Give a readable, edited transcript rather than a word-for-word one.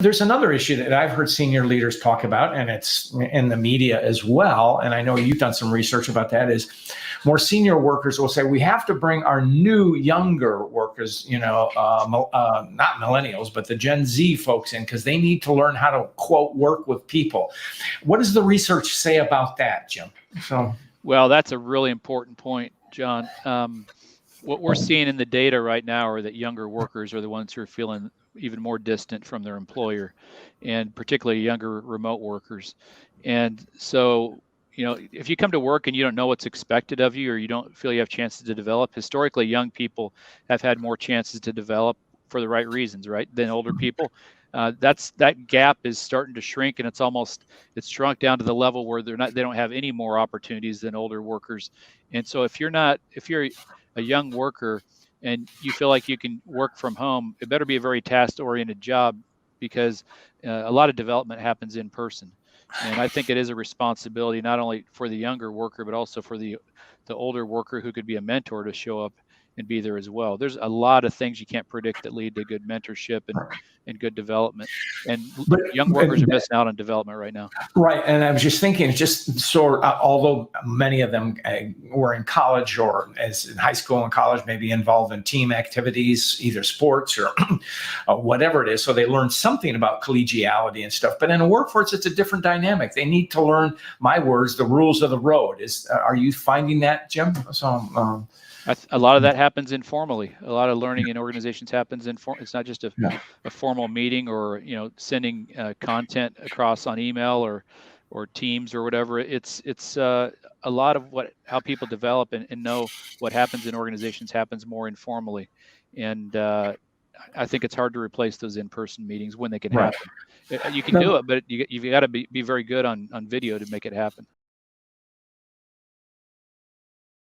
There's another issue that I've heard senior leaders talk about, and it's in the media as well, and I know you've done some research about that, is more senior workers will say we have to bring our new younger workers, not millennials, but the Gen Z folks in, because they need to learn how to, quote, work with people. What does the research say about that, Jim? Well, that's a really important point, John. What we're seeing in the data right now are that younger workers are the ones who are feeling even more distant from their employer, and particularly younger remote workers. And so, if you come to work and you don't know what's expected of you, or you don't feel you have chances to develop, historically, young people have had more chances to develop for the right reasons, right, than older people. That gap is starting to shrink, and it's shrunk down to the level where they don't have any more opportunities than older workers. And so if you're a young worker and you feel like you can work from home, it better be a very task-oriented job, because a lot of development happens in person. And I think it is a responsibility not only for the younger worker, but also for the older worker who could be a mentor to show up and be there as well. There's a lot of things you can't predict that lead to good mentorship and good development. And young workers are missing out on development right now. Right. And I was just thinking, although many of them were in college or as in high school and college, maybe involved in team activities, either sports or whatever it is. So they learn something about collegiality and stuff. But in a workforce, it's a different dynamic. They need to learn, my words, the rules of the road. Are you finding that, Jim? A lot of that happens informally. A lot of learning in organizations happens it's not just a formal meeting or sending content across on email or Teams or whatever. It's a lot of how people develop and know what happens in organizations happens more informally, and I think it's hard to replace those in-person meetings when they can happen. You can do it, but you've got to be very good on video to make it happen.